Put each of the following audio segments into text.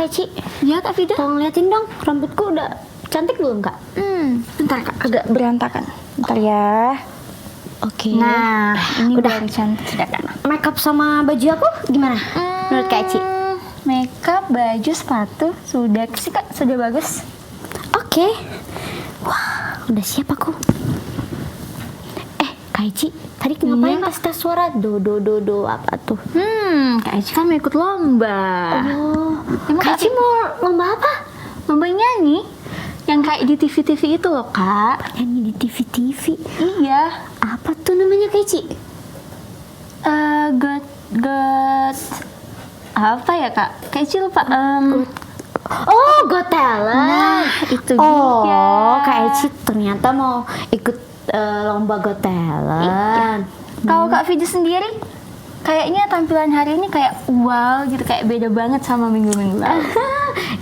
Kak Ci. Ya Kak Fida. Tolong liatin dong, rambutku udah cantik belum Kak? Bentar Kak, agak berantakan. Bentar ya. Oke. Nah, ini udah udah cantik sudah Kak. Makeup sama baju aku gimana? Menurut Kak Ci? Makeup, baju, sepatu sudah sih Kak, sudah bagus. Oke. Wah, udah siap aku. Kak Ci, tadi ngapain tes suara? Do apa tuh? Kak Eci kan mau ikut lomba. Oh, Emang Kak Ci mau lomba apa? lomba nyanyi yang kayak di TV itu loh Kak. Nyanyi di TV. Iya. Apa tuh namanya Kak Ci? Got apa ya Kak? Kak Eci lupa. Oh, Got Talent. Nah, itu dia. Oh, Kak Eci ternyata mau ikut lomba Got Talent. Kalau Kak Fida sendiri, kayaknya tampilan hari ini kayak wow gitu, kayak beda banget sama minggu-minggu lalu.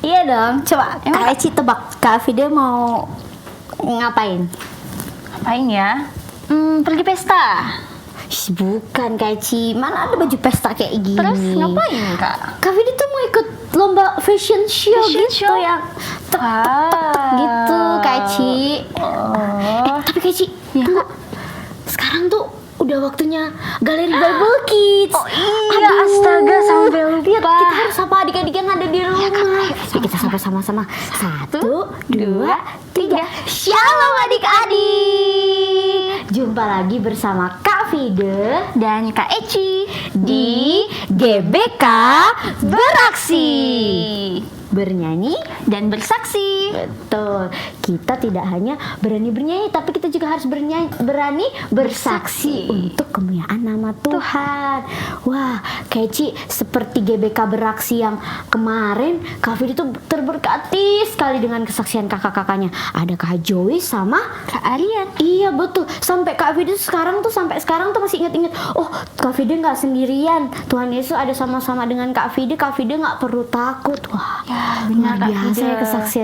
Iya dong. Coba Emang Kak Eci tebak Kak Fida mau ngapain? Ngapain ya? Pergi pesta. Ih, bukan Kak Eci. Mana ada baju pesta kayak gini? Terus ngapain Kak? Kak Fida tuh mau ikut lomba fashion show gitu yang tek gitu Kak Eci. Tapi Kak Eci, Ya. tunggu. Sekarang tuh udah waktunya galeri Bible Kids. Oh iya, astaga sampai lupa. Lihat, kita harus sapa adik-adik yang ada di rumah. Yuk kita sapa sama-sama. 1, 2, 3. Shalom adik-adik. Jumpa lagi bersama Kak Fida Dan Kak Eci di GBK Beraksi. Bernyanyi dan bersaksi. betul. Kita tidak hanya berani bernyanyi, tapi kita juga harus berani bersaksi untuk kemuliaan nama Tuhan. Wah, Keci, seperti GBK Beraksi yang kemarin, Kak Fida itu terberkati sekali dengan kesaksian kakak-kakaknya. Ada Kak Joey sama Kak Aryan. Iya betul, sampai Kak Fida sampai sekarang tuh masih inget-inget. Oh, Kak Fida nggak sendirian. Tuhan Yesus ada sama-sama dengan Kak Fida nggak perlu takut. Wah, Ya, benar, luar Kak biasa Fida. ya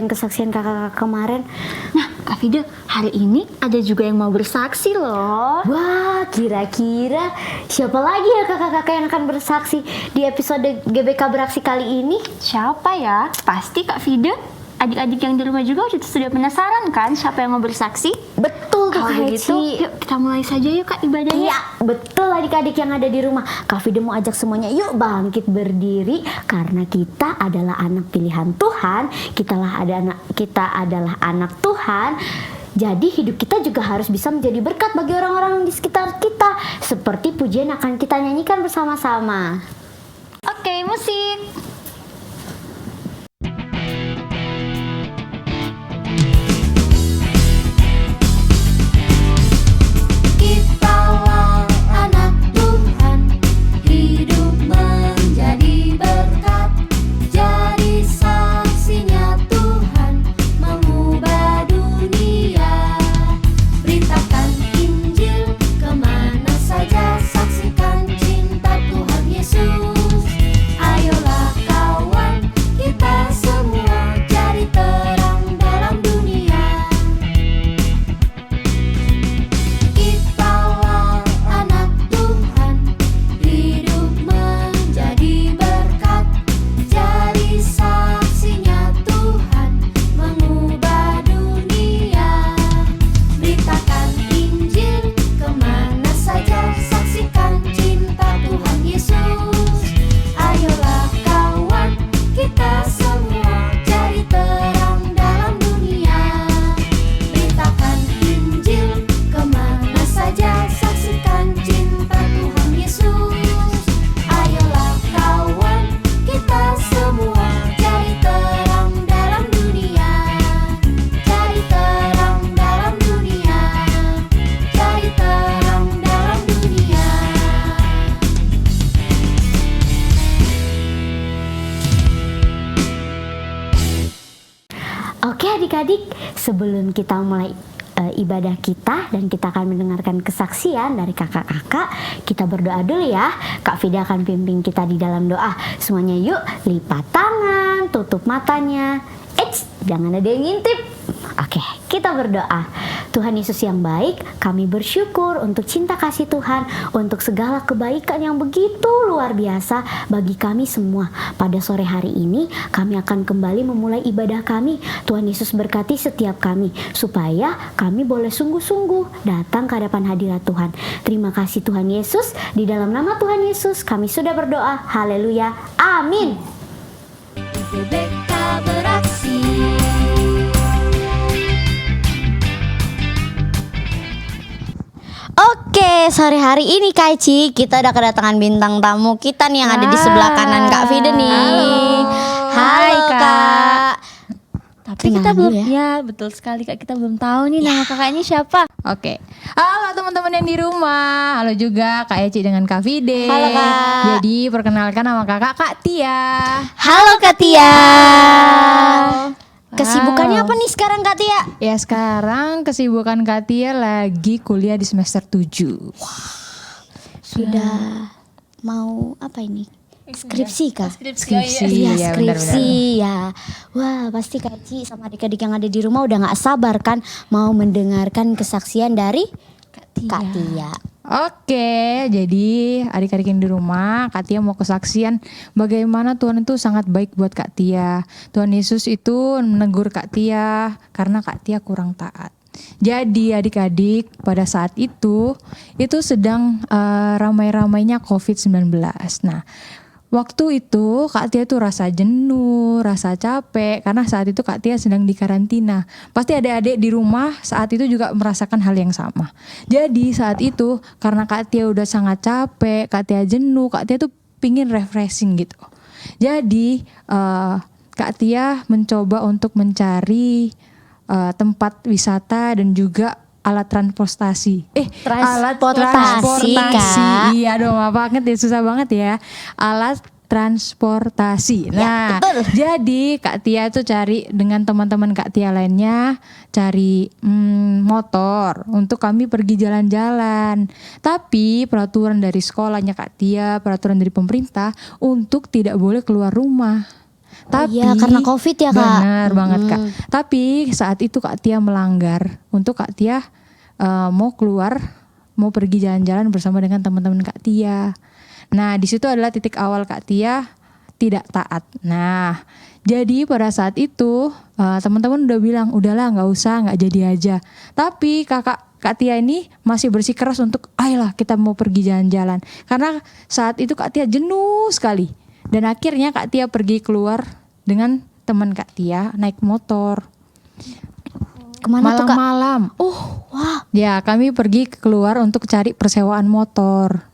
kesaksian kakak-kakak kemarin. Nah, Kak Fida, hari ini ada juga yang mau bersaksi loh. Wah, kira-kira siapa lagi ya kakak-kakak yang akan bersaksi di episode GBK Beraksi kali ini? Siapa ya? Pasti Kak Fida, adik-adik yang di rumah juga sudah penasaran kan siapa yang mau bersaksi? Betul tuh Kalau Kak begitu, Eci. yuk kita mulai saja yuk Kak ibadahnya. Iya, betul adik-adik yang ada di rumah. Kak Fida mau ajak semuanya, yuk bangkit berdiri karena kita adalah anak pilihan Tuhan. Kita adalah anak Tuhan. Jadi hidup kita juga harus bisa menjadi berkat bagi orang-orang di sekitar kita. Seperti pujian yang akan kita nyanyikan bersama-sama. Oke, musik. Kitalah anak Tuhan, hidup menjadi berkat, jadi saksinya Tuhan mengubah dunia. Beritakan Injil kemana saja, saksikan cinta Tuhan Yesus. Ayolah kawan, kita semua jadi terang dalam dunia. Kitalah anak Tuhan, hidup menjadi berkat, jadi saksinya Tuhan mengubah dunia. Beritakan Injil kemana saja, saksikan cinta Tuhan Yesus. Ayolah kawan, kita semua jadi terang dalam dunia. Beritakan Injil kemana saja, saksikan cinta Tuhan Yesus. Ayolah kawan, kita semua jadi terang dalam dunia. Jadi terang dalam dunia. Jadi terang dalam dunia. Oke adik-adik, sebelum kita mulai ibadah kita dan kita akan mendengarkan kesaksian dari kakak-kakak, kita berdoa dulu ya. Kak Fida akan pimpin kita di dalam doa. Semuanya yuk lipat tangan, tutup matanya. Jangan ada yang ngintip. Oke, kita berdoa. Tuhan Yesus yang baik, kami bersyukur untuk cinta kasih Tuhan, untuk segala kebaikan yang begitu luar biasa bagi kami semua. Pada sore hari ini, kami akan kembali memulai ibadah kami. Tuhan Yesus berkati setiap kami, supaya kami boleh sungguh-sungguh datang ke hadapan hadirat Tuhan. Terima kasih Tuhan Yesus, di dalam nama Tuhan Yesus kami sudah berdoa. Haleluya, amin. GBK beraksi. Oke, sore hari ini Kak Eci, kita udah kedatangan bintang tamu kita nih yang ada di sebelah kanan Kak Fide nih. Halo. Hai Kak. Tapi Kenalan kita belum, dulu ya betul sekali Kak, kita belum tahu nih nama kakak ini siapa. Oke, halo teman-teman yang di rumah, halo juga Kak Eci dengan Kak Fide. Halo, Kak. Jadi perkenalkan nama kakak Kak Tia. Halo Kak Tia. Wow. Kesibukannya apa nih sekarang Kak Tia? Ya sekarang kesibukan Kak Tia lagi kuliah di semester 7. Sudah mau apa ini? Skripsi Kak? Skripsi, Iya, ya, skripsi ya. Wah, pasti Kak Eci sama adik-adik yang ada di rumah udah gak sabar kan mau mendengarkan kesaksian dari Kak Tia. Oke, jadi adik-adik yang di rumah, Kak Tia mau kesaksian bagaimana Tuhan itu sangat baik buat Kak Tia. Tuhan Yesus itu menegur Kak Tia karena Kak Tia kurang taat. Jadi adik-adik pada saat itu sedang ramai-ramainya COVID-19. Nah, waktu itu Kak Tia tuh rasa jenuh, rasa capek karena saat itu Kak Tia sedang di karantina. Pasti adik-adik di rumah saat itu juga merasakan hal yang sama. Jadi saat itu karena Kak Tia udah sangat capek, Kak Tia jenuh, Kak Tia tuh pingin refreshing gitu. Jadi Kak Tia mencoba untuk mencari tempat wisata dan juga alat transportasi. Alat transportasi. Kak. Iya dong, apa banget ya, susah banget ya. Alat transportasi. Nah, betul. jadi Kak Tia tuh cari dengan teman-teman Kak Tia lainnya, cari motor untuk kami pergi jalan-jalan. Tapi peraturan dari sekolahnya Kak Tia, peraturan dari pemerintah untuk tidak boleh keluar rumah. Tapi iya, karena COVID ya, Kak. Benar banget Kak. Tapi saat itu Kak Tia melanggar untuk Kak Tia mau keluar, mau pergi jalan-jalan bersama dengan teman-teman Kak Tia. Nah, di situ adalah titik awal Kak Tia tidak taat. Nah, jadi pada saat itu teman-teman udah bilang, udahlah nggak usah, nggak jadi aja. Tapi Kak Tia ini masih bersikeras untuk, ayolah kita mau pergi jalan-jalan. Karena saat itu Kak Tia jenuh sekali. Dan akhirnya Kak Tia pergi keluar dengan teman Kak Tia naik motor. Kemana tuh Kak? Malam-malam. Wah. Ya, kami pergi keluar untuk cari persewaan motor.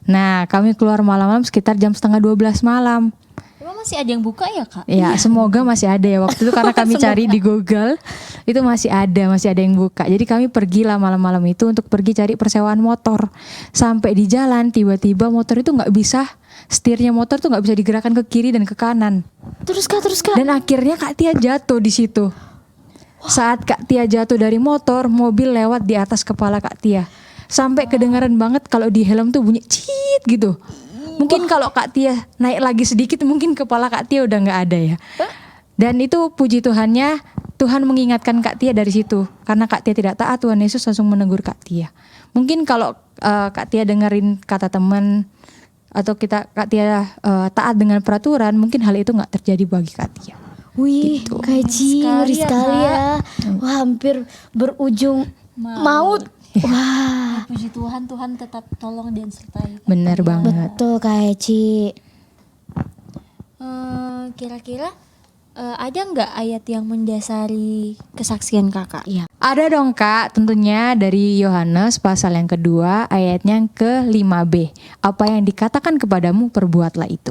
Nah, kami keluar malam-malam sekitar jam 11:30 malam. Emang masih ada yang buka ya Kak? Ya, semoga masih ada ya. Waktu itu karena kami cari di Google, itu masih ada yang buka. Jadi kami pergilah malam-malam itu untuk pergi cari persewaan motor. Sampai di jalan, tiba-tiba motor itu nggak bisa, setirnya motor tuh nggak bisa digerakkan ke kiri dan ke kanan. Terus Kak. Dan akhirnya Kak Tia jatuh di situ. Saat Kak Tia jatuh dari motor, mobil lewat di atas kepala Kak Tia. Sampai kedengaran banget kalau di helm tuh bunyi ciit gitu. Mungkin kalau Kak Tia naik lagi sedikit, mungkin kepala Kak Tia udah nggak ada ya. Dan itu puji Tuhannya, Tuhan mengingatkan Kak Tia dari situ. Karena Kak Tia tidak taat, Tuhan Yesus langsung menegur Kak Tia. Mungkin kalau Kak Tia dengerin kata teman, atau Kak Tia taat dengan peraturan, mungkin hal itu nggak terjadi bagi Kak Tia. Wih, Gitu. Kak Eci, ngeri ya, sekali ya. Wah, hampir berujung maut. Wah, Puji Tuhan, Tuhan tetap tolong dan sertai. Bener banget. betul Kak Eci. Kira-kira ada nggak ayat yang mendasari kesaksian kakak? Iya. Ada dong Kak, tentunya dari Yohanes pasal yang kedua ayatnya yang ke-5b. Apa yang dikatakan kepadamu, perbuatlah itu.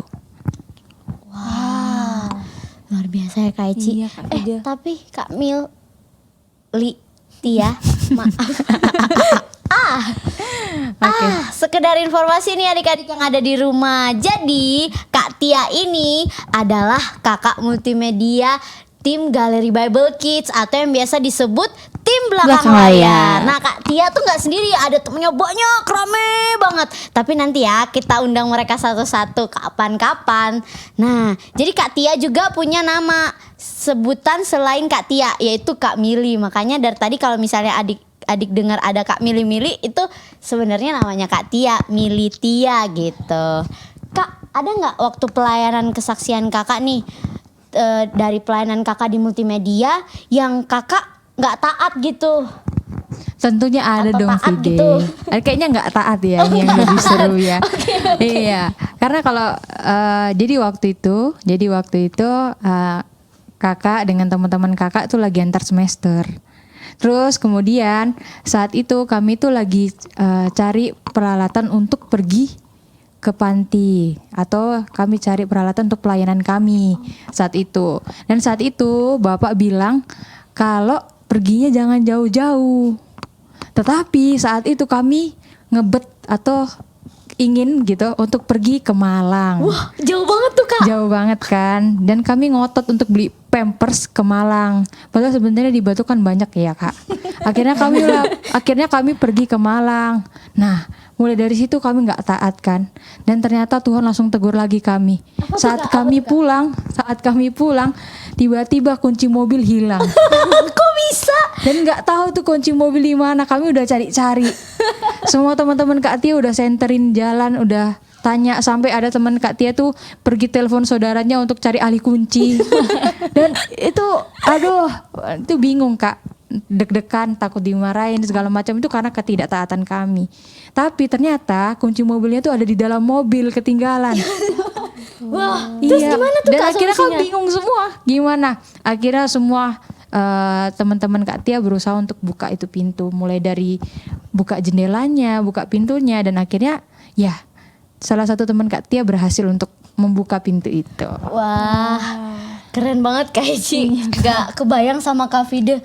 Luar biasa ya Kak Eci. Iya, Kak Fida. Tapi Kak Mil Tia, maaf. Sekedar informasi nih adik-adik yang ada di rumah. Jadi Kak Tia ini adalah kakak multimedia tim Galeri Bible Kids atau yang biasa disebut tim belakang layar. Nah Kak Tia tuh nggak sendiri, ada temennya banyak, rame banget. Tapi nanti ya kita undang mereka satu-satu kapan-kapan. Nah jadi Kak Tia juga punya nama sebutan selain Kak Tia, yaitu Kak Mili. Makanya dari tadi kalau misalnya adik-adik dengar ada Kak Mili-Mili, itu sebenarnya namanya Kak Tia, Mili Tia gitu. Kak, ada nggak waktu pelayanan kesaksian kakak nih, dari pelayanan kakak di multimedia yang kakak nggak taat gitu? Tentunya ada Atau dong taat Vide. gitu? Kayaknya nggak taat ya, ini yang lebih seru ya. Iya, karena kalau jadi waktu itu kakak dengan teman-teman kakak tuh lagi antar semester. Terus kemudian saat itu kami tuh lagi cari peralatan untuk pergi ke panti, atau kami cari peralatan untuk pelayanan kami saat itu. Dan saat itu Bapak bilang kalau perginya jangan jauh-jauh. Tetapi saat itu kami ngebet atau ingin gitu untuk pergi ke Malang. Wah, jauh banget tuh Kak. Jauh banget kan. Dan kami ngotot untuk beli Pampers ke Malang. Padahal sebenarnya di Batu kan banyak ya Kak. Akhirnya kami pergi ke Malang. Nah, mulai dari situ kami nggak taat kan. Dan ternyata Tuhan langsung tegur lagi kami. Saat kami pulang, tiba-tiba kunci mobil hilang. Kok bisa? Dan nggak tahu tuh kunci mobil di mana. Kami udah cari-cari. Semua teman-teman Kak Tia udah senterin jalan, udah tanya, sampai ada teman Kak Tia tuh pergi telepon saudaranya untuk cari ahli kunci. Dan itu itu bingung Kak. Deg-degan, takut dimarahin segala macam, itu karena ketidaktaatan kami. Tapi ternyata kunci mobilnya tuh ada di dalam mobil, ketinggalan. Wah, terus gimana tuh Dan Kak akhirnya kami solusinya? bingung semua. Gimana? Akhirnya semua teman-teman Kak Tia berusaha untuk buka itu pintu, mulai dari buka jendelanya, buka pintunya, dan akhirnya ya salah satu teman Kak Tia berhasil untuk membuka pintu itu. Wah, keren banget Kak Eci. Gak kebayang sama Kak Fide.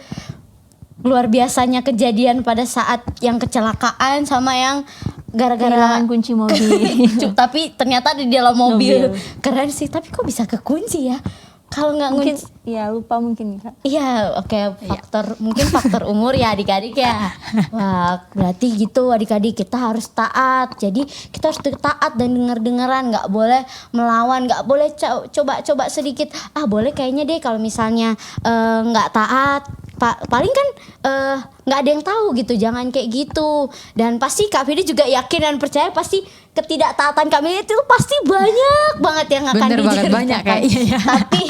Luar biasanya kejadian pada saat yang kecelakaan sama yang gara-gara Kehilangan kunci mobil. tapi ternyata di dalam mobil. Keren sih, tapi kok bisa kekunci ya? Kalau nggak Mungkin ngunci. ya lupa mungkin Kak. Iya, oke, mungkin faktor umur ya adik-adik ya. Wah, berarti gitu adik-adik, kita harus taat. Jadi kita harus taat dan dengar-dengaran, nggak boleh melawan, nggak boleh coba-coba sedikit. Boleh kayaknya deh kalau misalnya nggak taat. Paling kan nggak ada yang tahu gitu, jangan kayak gitu. Dan pasti Kak Fidi juga yakin dan percaya pasti ketidaktaatan kami itu pasti banyak banget yang akan Bener banget, diceritakan. banyak kayaknya ya. Tapi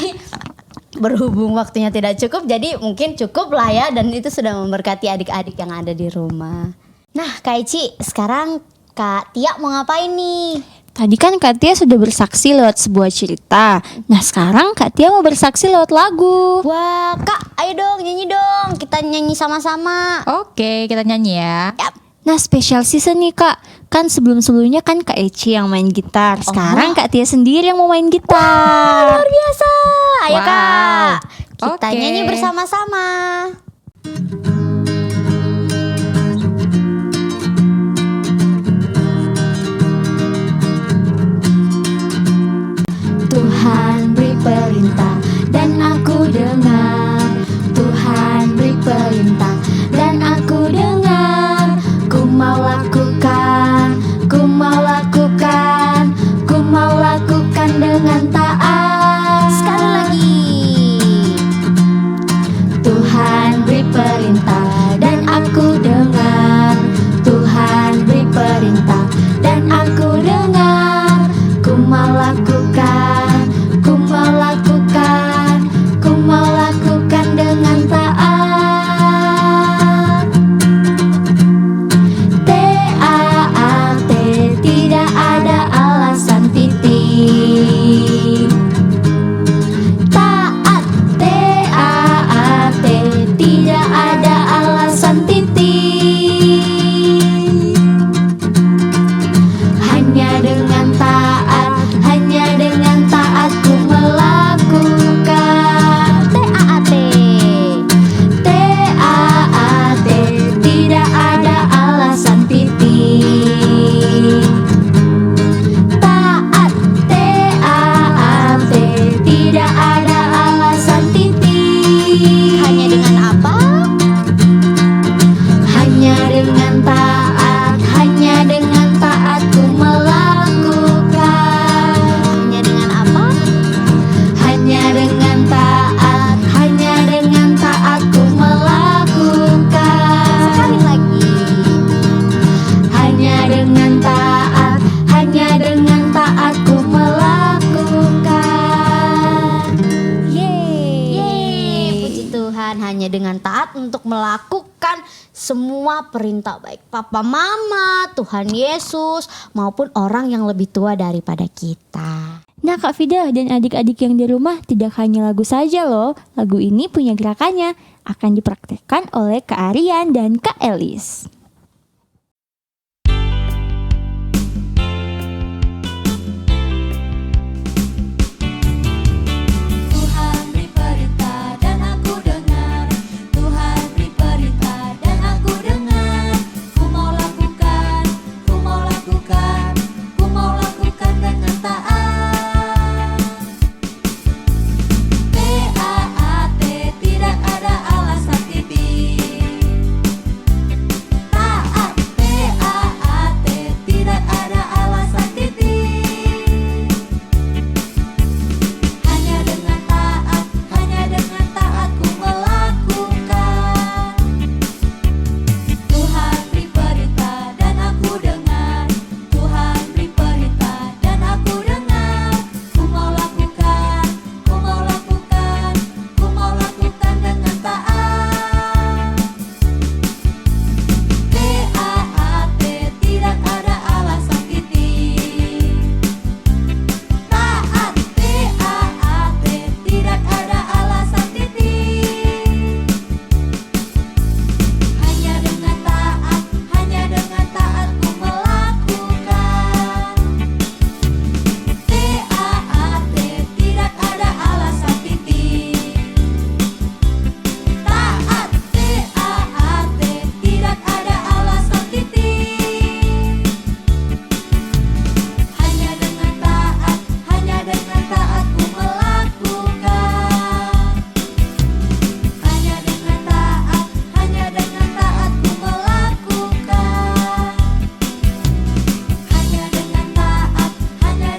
berhubung waktunya tidak cukup, jadi mungkin cukup lah ya, dan itu sudah memberkati adik-adik yang ada di rumah. Nah Kak Ici, sekarang Kak Tia mau ngapain nih? Tadi kan Kak Tia sudah bersaksi lewat sebuah cerita. Nah sekarang Kak Tia mau bersaksi lewat lagu. Wah Kak, ayo dong nyanyi dong, kita nyanyi sama-sama. Oke, kita nyanyi ya. Yap. Nah special season nih Kak. Kan sebelum-sebelumnya kan Kak Eci yang main gitar. Sekarang Kak Tia sendiri yang mau main gitar. Luar biasa. Ayo Wow. Kak, kita Oke. nyanyi bersama-sama. Tuhan beri perintah dan aku dengar. Tuhan beri perintah dan aku dengar. Ku mau lakukan, ku mau lakukan, ku mau lakukan dengan taat. Sekali lagi. Tuhan beri perintah dan aku dengar. Tuhan beri perintah dan aku dengar. Ku mau lakukan, ku mau lakukan, dengan taat untuk melakukan semua perintah baik papa mama, Tuhan Yesus maupun orang yang lebih tua daripada kita. Nah Kak Fida dan adik-adik yang di rumah, tidak hanya lagu saja loh. Lagu ini punya gerakannya, akan dipraktekkan oleh Kak Aryan dan Kak Elis. Tuhan beri perintah dan aku dengar. Tuhan beri perintah dan aku dengar. Ku mau lakukan, ku mau lakukan, ku mau lakukan dengan taat. T-A-A-T, tidak ada alasan titik. Taat, T-A-A-T, tidak ada alasan titik. Hanya dengan taat ku melakukan. Tuhan beri perintah dan aku dengar. Tuhan beri perintah dan aku dengar. Ku mau lakukan, ku mau lakukan, ku mau lakukan dengan taat. T-A-A-T, tidak ada alasan titik. Taat, T-A-A-T, tidak ada alasan titik. Hanya dengan taat ku melakukan. T-A-A-T, tidak ada alasan titik. Taat, T-A-A-T, tidak ada alasan titik. Hanya dengan taat ku melakukan. Hanya dengan taat ku melakukan. Hanya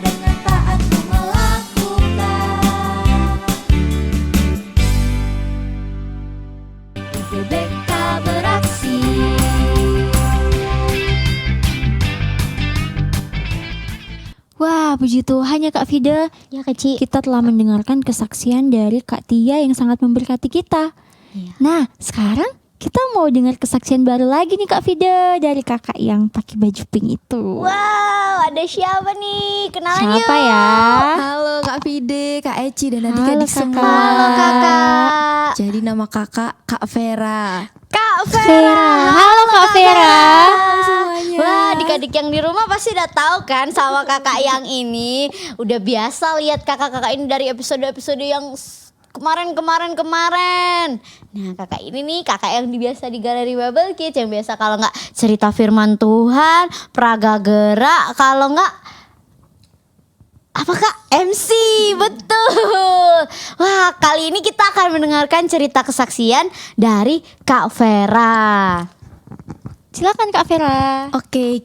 dengan taat ku melakukan. TBK beraksi. Wah, puji Tuhan ya Kak Fida. Ya kecil. Kita telah mendengarkan kesaksian dari Kak Tia yang sangat memberkati kita. Iya. Nah, sekarang kita mau dengar kesaksian baru lagi nih Kak Fida, dari kakak yang pakai baju pink itu. Wow, ada siapa nih? Kenalan Siapa yuk. ya? Halo Kak Fide, Kak Eci dan Halo, adik-adik Kakak. semua. Halo kakak. Jadi nama kakak Kak Vera. Kak Vera. Vera. Halo Kak Vera. semuanya. Wah, adik-adik yang di rumah pasti udah tahu kan sama kakak yang ini. Udah biasa lihat kakak-kakak ini dari episode-episode yang kemarin. Nah, kakak ini nih kakak yang biasa di Galeri Bible Kids, yang biasa kalau nggak cerita firman Tuhan, praga gerak, kalau nggak apa Kak? MC, betul. Wah, kali ini kita akan mendengarkan cerita kesaksian dari Kak Vera. Silakan Kak Vera. Oke,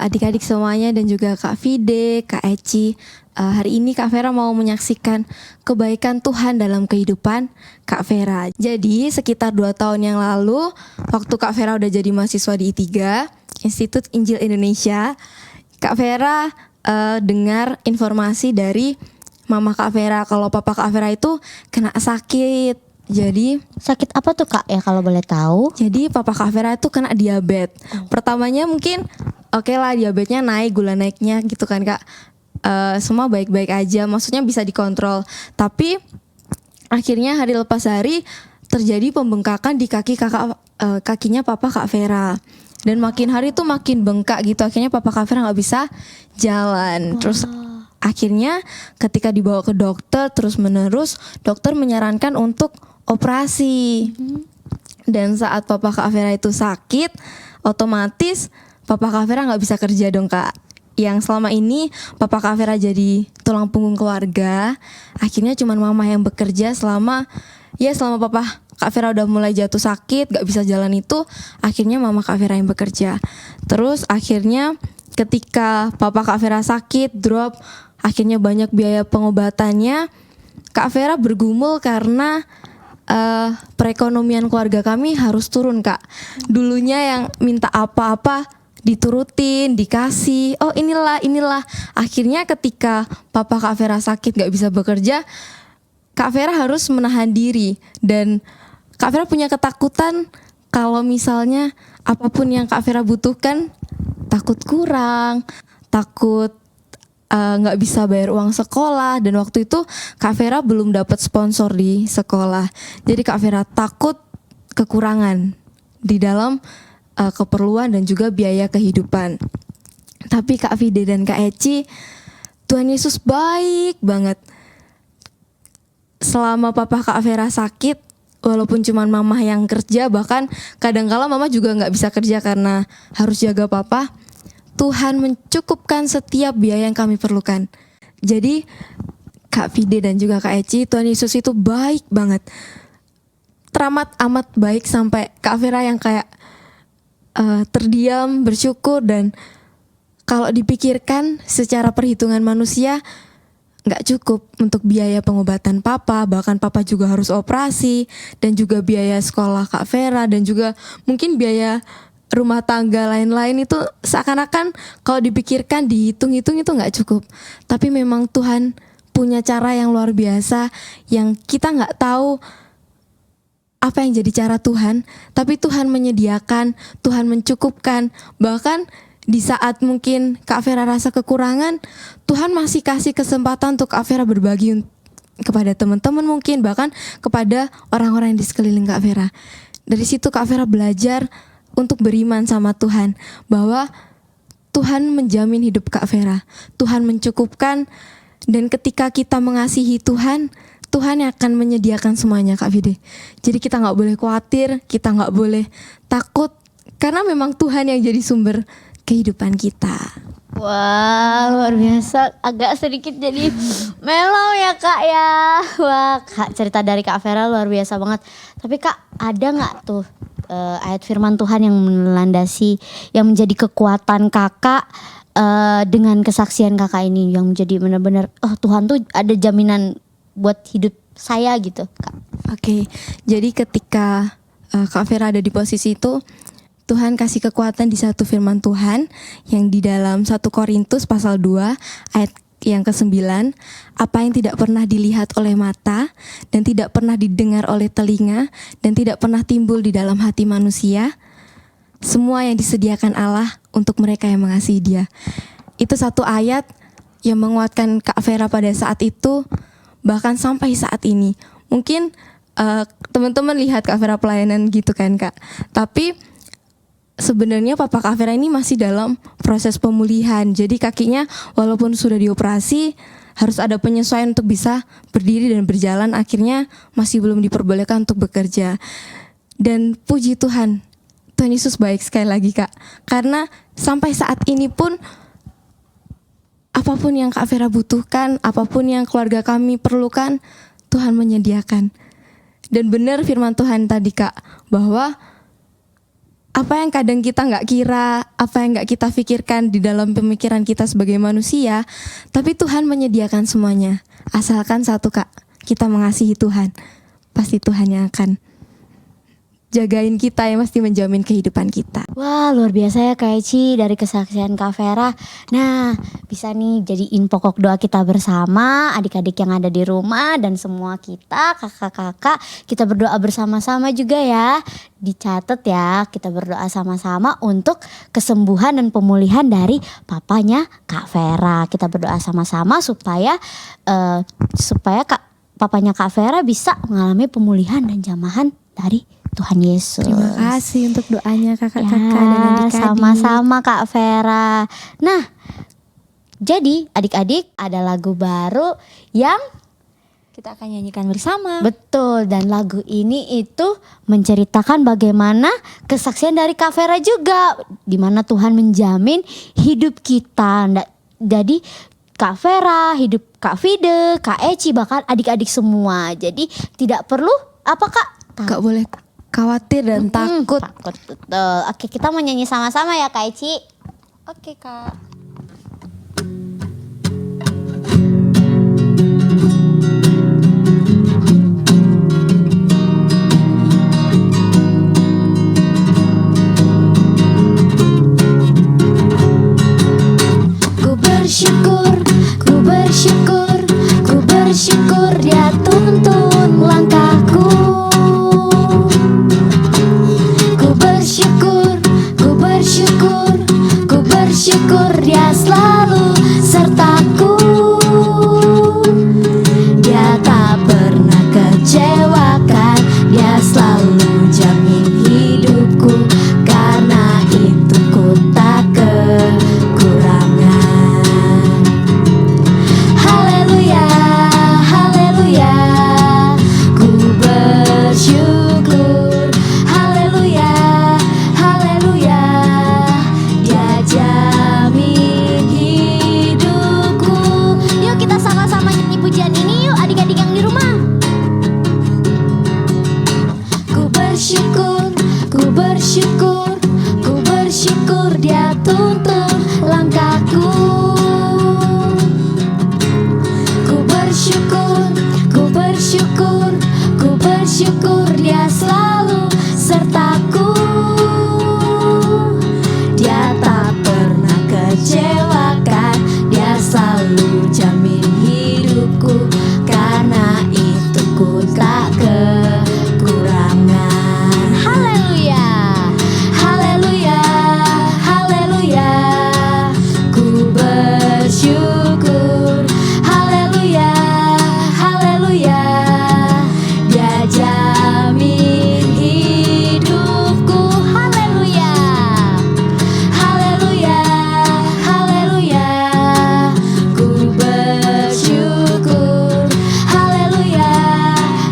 adik-adik semuanya dan juga Kak Fide, Kak Eci. Hari ini Kak Vera mau menyaksikan kebaikan Tuhan dalam kehidupan Kak Vera. Jadi sekitar 2 tahun yang lalu, waktu Kak Vera udah jadi mahasiswa di I3, Institut Injil Indonesia, Kak Vera dengar informasi dari mama Kak Vera kalau papa Kak Vera itu kena sakit. Jadi Sakit apa tuh Kak ya kalau boleh tahu? papa Kak Vera itu kena diabetes. Pertamanya mungkin oke lah, diabetesnya naik, gula naiknya gitu kan Kak. Semua baik-baik aja, maksudnya bisa dikontrol. Tapi akhirnya hari lepas hari terjadi pembengkakan di kakinya papa Kak Vera. Dan makin hari tuh makin bengkak gitu. Akhirnya papa Kak Vera nggak bisa jalan. Terus akhirnya ketika dibawa ke dokter terus menerus, dokter menyarankan untuk operasi. Dan saat papa Kak Vera itu sakit, otomatis papa Kak Vera nggak bisa kerja dong Kak. Yang selama ini papa Kak Vera jadi tulang punggung keluarga. Akhirnya cuman mama yang bekerja selama papa Kak Vera udah mulai jatuh sakit, gak bisa jalan itu, akhirnya mama Kak Vera yang bekerja. Terus akhirnya ketika papa Kak Vera sakit, drop, akhirnya banyak biaya pengobatannya, Kak Vera bergumul karena perekonomian keluarga kami harus turun Kak. Dulunya yang minta apa-apa diturutin, dikasih, oh inilah. Akhirnya ketika papa Kak Vera sakit gak bisa bekerja, Kak Vera harus menahan diri. Dan Kak Vera punya ketakutan kalau misalnya apapun yang Kak Vera butuhkan, takut kurang, takut nggak bisa bayar uang sekolah. Dan waktu itu Kak Vera belum dapat sponsor di sekolah, jadi Kak Vera takut kekurangan di dalam keperluan dan juga biaya kehidupan. Tapi Kak Vide dan Kak Eci, Tuhan Yesus baik banget. Selama papa Kak Vera sakit, walaupun cuma mama yang kerja, bahkan kadangkala mama juga nggak bisa kerja karena harus jaga papa, Tuhan mencukupkan setiap biaya yang kami perlukan. Jadi Kak Vide dan juga Kak Eci, Tuhan Yesus itu baik banget. Teramat amat baik sampai Kak Vera yang kayak terdiam, bersyukur. Dan kalau dipikirkan secara perhitungan manusia, nggak cukup untuk biaya pengobatan papa, bahkan papa juga harus operasi, dan juga biaya sekolah Kak Vera, dan juga mungkin biaya rumah tangga lain-lain. Itu seakan-akan kalau dipikirkan, dihitung-hitung itu nggak cukup. Tapi memang Tuhan punya cara yang luar biasa yang kita nggak tahu apa yang jadi cara Tuhan, tapi Tuhan menyediakan, Tuhan mencukupkan. Bahkan di saat mungkin Kak Vera rasa kekurangan, Tuhan masih kasih kesempatan untuk Kak Vera berbagi kepada teman-teman, mungkin bahkan kepada orang-orang yang di sekeliling Kak Vera. Dari situ Kak Vera belajar untuk beriman sama Tuhan, bahwa Tuhan menjamin hidup Kak Vera, Tuhan mencukupkan. Dan ketika kita mengasihi Tuhan, Tuhan yang akan menyediakan semuanya, Kak Vide. Jadi kita gak boleh khawatir, kita gak boleh takut, karena memang Tuhan yang jadi sumber kehidupan kita. Wah, luar biasa. Agak sedikit jadi mellow ya Kak ya. Wah, Kak, cerita dari Kak Vera luar biasa banget. Tapi Kak, ada gak tuh ayat firman Tuhan yang melandasi, yang menjadi kekuatan Kakak dengan kesaksian Kakak ini, yang menjadi benar-benar, oh Tuhan tuh ada jaminan buat hidup saya gitu Kak. Oke, jadi ketika Kak Vera ada di posisi itu, Tuhan kasih kekuatan di satu firman Tuhan yang di dalam 1 Korintus pasal 2 ayat yang ke-9. Apa yang tidak pernah dilihat oleh mata dan tidak pernah didengar oleh telinga dan tidak pernah timbul di dalam hati manusia, semua yang disediakan Allah untuk mereka yang mengasihi Dia. Itu satu ayat yang menguatkan Kak Vera pada saat itu, bahkan sampai saat ini. Mungkin teman-teman lihat Kak Vera pelayanan gitu kan Kak, tapi sebenarnya papa Kak Vera ini masih dalam proses pemulihan. Jadi kakinya walaupun sudah dioperasi, harus ada penyesuaian untuk bisa berdiri dan berjalan. Akhirnya masih belum diperbolehkan untuk bekerja. Dan puji Tuhan, Tuhan Yesus baik sekali lagi Kak. Karena sampai saat ini pun, apapun yang Kak Vera butuhkan, apapun yang keluarga kami perlukan, Tuhan menyediakan. Dan benar firman Tuhan tadi Kak, bahwa apa yang kadang kita nggak kira, apa yang nggak kita pikirkan di dalam pemikiran kita sebagai manusia, tapi Tuhan menyediakan semuanya. Asalkan satu Kak, kita mengasihi Tuhan, pasti Tuhan yang akan jagain kita, yang mesti menjamin kehidupan kita. Wah, luar biasa ya Kak Eci dari kesaksian Kak Vera. Nah, bisa nih jadiin pokok doa kita bersama, adik-adik yang ada di rumah dan semua kita, kakak-kakak, kita berdoa bersama-sama juga ya. Dicatat ya, kita berdoa sama-sama untuk kesembuhan dan pemulihan dari papanya Kak Vera. Kita berdoa sama-sama supaya papanya Kak Vera bisa mengalami pemulihan dan jamahan dari Tuhan Yesus. Terima kasih untuk doanya kakak-kakak Ya, dan adik-adik. sama-sama Kak Vera. Nah, jadi adik-adik ada lagu baru yang Kita akan nyanyikan bersama. betul, dan lagu ini itu menceritakan bagaimana kesaksian dari Kak Vera juga, di mana Tuhan menjamin hidup kita. Jadi Kak Vera, hidup Kak Vide, Kak Eci, bahkan adik-adik semua. Jadi tidak perlu apa Kak? Gak boleh khawatir dan takut. Takut, betul. Oke, kita mau nyanyi sama-sama ya Kak Eci. Oke Kak. Ku bersyukur, ku bersyukur Dia tuntun langkahku. bersyukur dia selalu sertaku. Dia tak pernah kecewakan, dia selalu jamin hidupku. Karena itu ku tak kekurangan. Haleluya, haleluya, haleluya. Ku bersyukur. Haleluya, haleluya. Dia jamin hidupku. Haleluya, haleluya, haleluya. Ku bersyukur. Haleluya,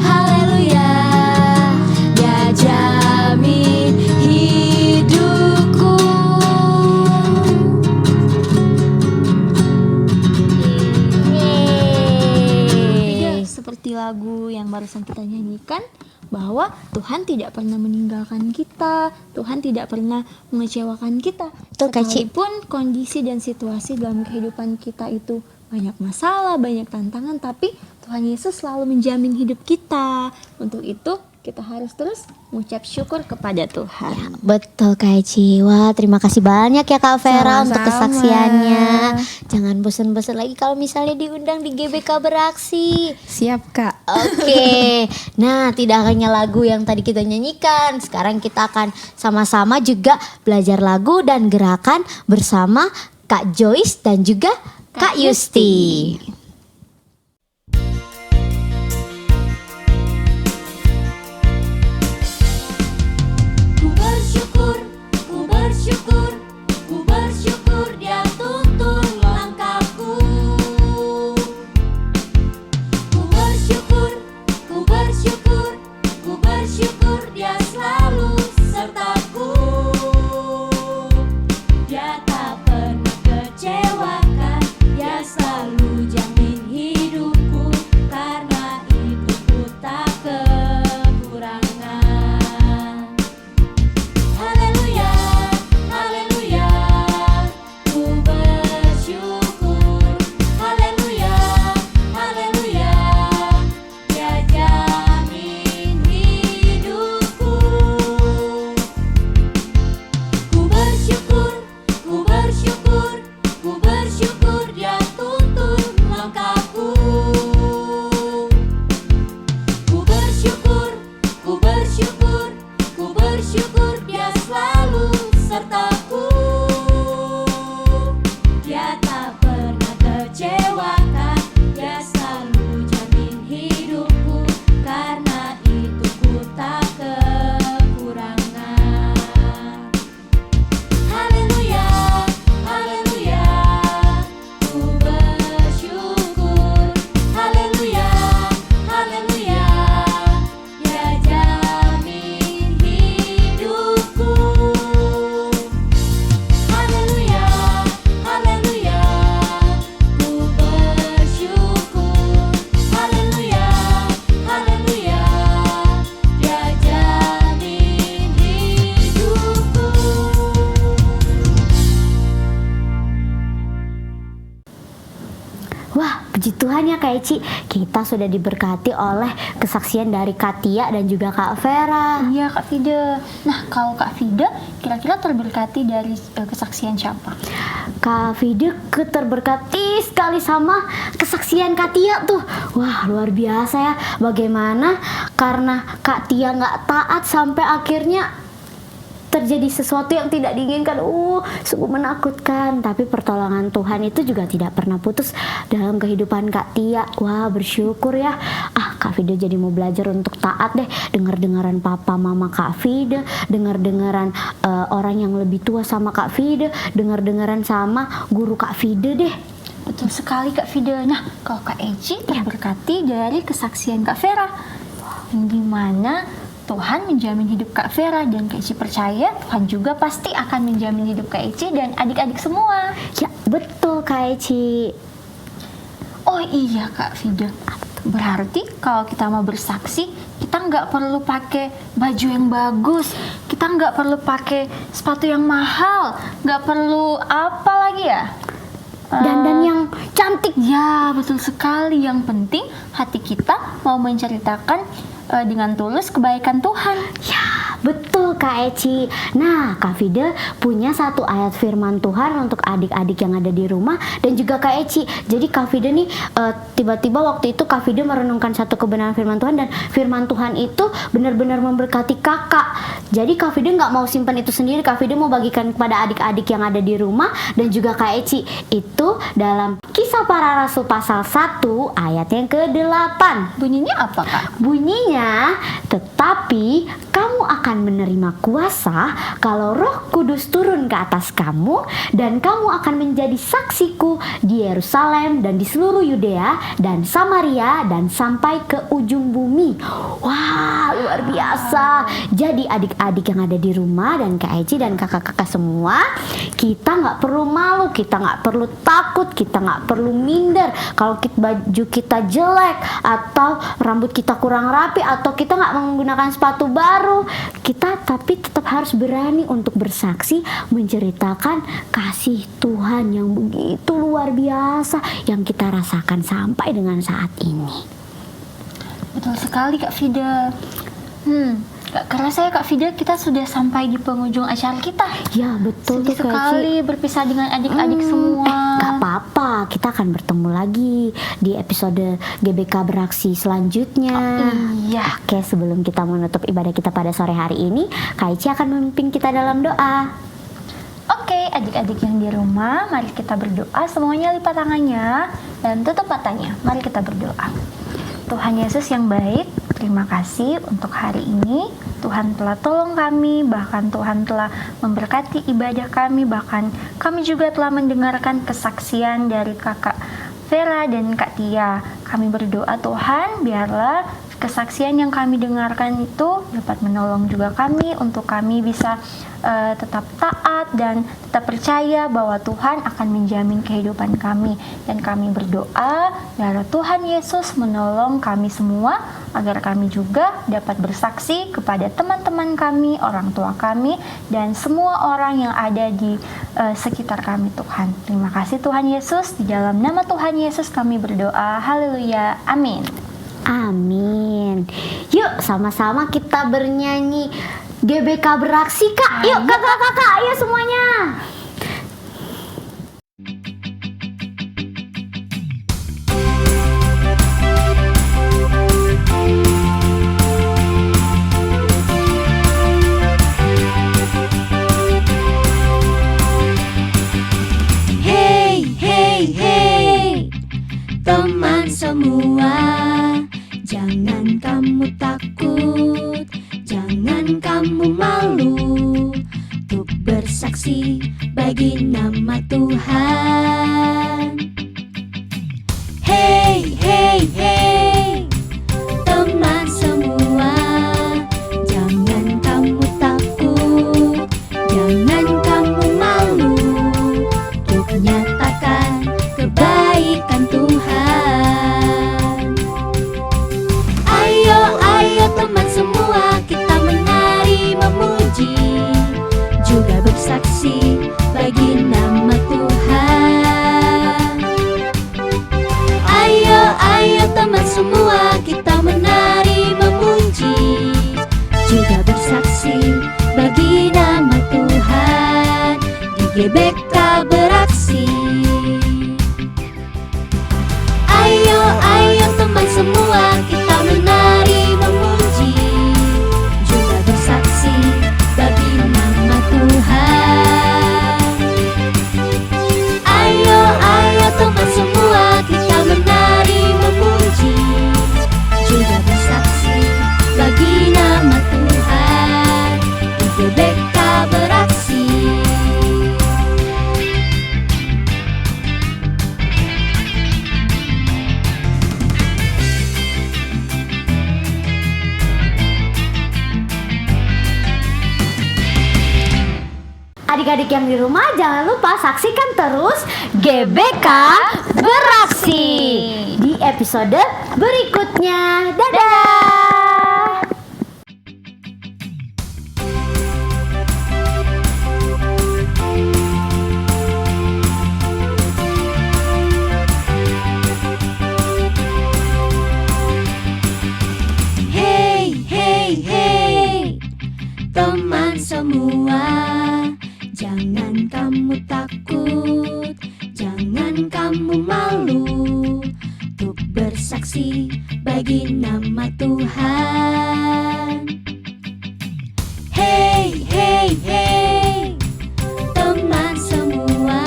haleluya. Dia jamin hidupku. Tidak seperti lagu yang barusan kita nyanyikan, bahwa Tuhan tidak pernah meninggalkan kita, Tuhan tidak pernah mengecewakan kita. Betul, Kak Ci. Sekalipun kondisi dan situasi dalam kehidupan kita itu banyak masalah, banyak tantangan, tapi Tuhan Yesus selalu menjamin hidup kita. Untuk itu kita harus terus mengucap syukur kepada Tuhan. Betul Kak Eci. Wah, terima kasih banyak ya Kak Vera untuk Sama-sama. kesaksiannya. Jangan bosan-bosan lagi kalau misalnya diundang di GBK Beraksi. Siap Kak. Oke. Nah, tidak hanya lagu yang tadi kita nyanyikan, sekarang kita akan sama-sama juga belajar lagu dan gerakan bersama Kak Joyce dan juga Kak Yusti. Ku bersyukur, ku bersyukur, ku bersyukur dia tuntun langkahku. Ku bersyukur, ku bersyukur, ku bersyukur dia selalu sertaku. Dia tak pernah kecewakan, dia selalu jamin hidupku. Karena itu ku tak kekurangan. Haleluya, haleluya, ku bersyukur. Haleluya, haleluya, dia jamin hidupku. Ku bersyukur, ku bersyukur, ku bersyukur dia tuntun langkahku. Ku bersyukur, ku bersyukur, ku bersyukur dia selalu sertaku. Dia tak pernah kecewakan, dia selalu jamin hidupku. Karena itu ku tak kekurangan. Haleluya, haleluya, ku bersyukur. Haleluya, haleluya, dia jamin hidupku. Haleluya, haleluya, ku bersyukur. Haleluya, haleluya, dia jamin hidupku. Wah, puji Tuhan ya Kak Eci. Kita sudah diberkati oleh kesaksian dari Kak Tia dan juga Kak Vera. Iya Kak Fida. Nah kalau Kak Fida kira-kira terberkati dari kesaksian siapa? Kak Vida terberkati sekali sama kesaksian Kak Tia tuh. Wah, luar biasa ya. Bagaimana karena Kak Tia nggak taat sampai akhirnya terjadi sesuatu yang tidak diinginkan. Sungguh menakutkan. Tapi pertolongan Tuhan itu juga tidak pernah putus dalam kehidupan Kak Tia. Wah, bersyukur ya. Kak Vida jadi mau belajar untuk taat deh. Dengar-dengaran papa mama Kak Vida, dengar-dengaran orang yang lebih tua sama Kak Vida, dengar-dengaran sama guru Kak Vida deh. Betul sekali Kak Fida. Nah kalau Kak Eci terberkati dari kesaksian Kak Vera, gimana Tuhan menjamin hidup Kak Vera, dan Kak Eci percaya Tuhan juga pasti akan menjamin hidup Kak Eci dan adik-adik semua. Ya betul Kak Eci. Oh iya Kak Vida, berarti kalau kita mau bersaksi, kita nggak perlu pakai baju yang bagus, kita nggak perlu pakai sepatu yang mahal, nggak perlu apa lagi ya? Dandan yang Cantik ya, betul sekali. Yang penting hati kita mau menceritakan dengan tulus kebaikan Tuhan. Ya, betul Kak Eci. Nah, Kak Fide punya satu ayat firman Tuhan untuk adik-adik yang ada di rumah dan juga Kak Eci. Jadi Kak Fide nih tiba-tiba waktu itu Kak Fide merenungkan satu kebenaran firman Tuhan dan firman Tuhan itu benar-benar memberkati kakak. Jadi Kak Fide nggak mau simpan itu sendiri. Kak Fide mau bagikan kepada adik-adik yang ada di rumah dan juga Kak Eci. Itu dalam Kisah Para Rasul pasal 1 ayat yang ke-8. Bunyinya apa, Kak? Bunyinya, tetapi kamu akan menerima kuasa kalau Roh Kudus turun ke atas kamu dan kamu akan menjadi saksiku di Yerusalem dan di seluruh Yudea dan Samaria dan sampai ke ujung bumi. Wah, luar biasa. Jadi adik-adik yang ada di rumah dan Kak Eci dan kakak-kakak semua, kita nggak perlu malu, kita nggak perlu takut, kita nggak perlu minder kalau baju kita jelek atau rambut kita kurang rapi atau kita nggak menggunakan sepatu baru. Kita tapi tetap harus berani untuk bersaksi menceritakan kasih Tuhan yang begitu luar biasa yang kita rasakan sampai dengan saat ini. Betul sekali Kak Fida. Gak kerasa ya Kak Fida, kita sudah sampai di penghujung acara kita. Ya betul Sedih tuh Kak Eci. sekali berpisah dengan adik-adik semua. Gak apa-apa, kita akan bertemu lagi di episode GBK Beraksi selanjutnya. Iya. Oke, sebelum kita menutup ibadah kita pada sore hari ini, Kak Eci akan memimpin kita dalam doa. Oke, adik-adik yang di rumah, mari kita berdoa. Semuanya lipat tangannya dan tutup matanya. Mari kita berdoa. Tuhan Yesus yang baik, terima kasih untuk hari ini. Tuhan telah tolong kami, bahkan Tuhan telah memberkati ibadah kami, bahkan kami juga telah mendengarkan kesaksian dari Kakak Vera dan Kak Tia. Kami berdoa Tuhan, biarlah kesaksian yang kami dengarkan itu dapat menolong juga kami untuk kami bisa tetap taat dan tetap percaya bahwa Tuhan akan menjamin kehidupan kami. Dan kami berdoa biar Tuhan Yesus menolong kami semua agar kami juga dapat bersaksi kepada teman-teman kami, orang tua kami, dan semua orang yang ada di sekitar kami Tuhan. Terima kasih Tuhan Yesus, di dalam nama Tuhan Yesus kami berdoa. Haleluya, amin. Amin. Yuk sama-sama kita bernyanyi GBK Beraksi Kak. Yuk kakak-kakak, ayo semuanya. Hey, hey, hey, teman semua, jangan kamu takut, jangan kamu malu untuk bersaksi bagi nama Tuhan. Hey, hey, hey, teman semua, jangan kamu takut, jangan kamu malu untuk nyatakan kebaikan Tuhan. Ayo, ayo teman semua, kita menari memuji, juga bersaksi bagi nama Tuhan. Ayo, ayo teman semua, kita menari memuji, juga bersaksi bagi nama Tuhan. Di GBK Beraksi. Ayo, ayo teman semua, kita menari memuji, juga bersaksi bagi nama Tuhan. Ayo, ayo teman semua, kita menari memuji, juga bersaksi bagi nama Tuhan. Di GBK Beraksi. Adik-adik yang di rumah jangan lupa saksikan terus GBK Beraksi di episode berikutnya. Dadah. Hey, semua, jangan kamu takut, jangan kamu malu untuk bersaksi bagi nama Tuhan. Hey, hey, hey, teman semua,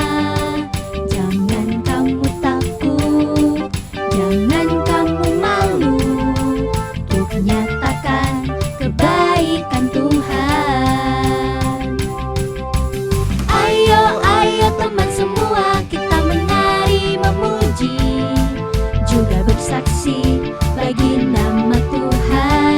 jangan kamu takut, jangan kamu malu untuk nyatakan kebaikan Tuhan. Ayo, ayo teman semua, kita menari memuji, juga bersaksi bagi nama Tuhan.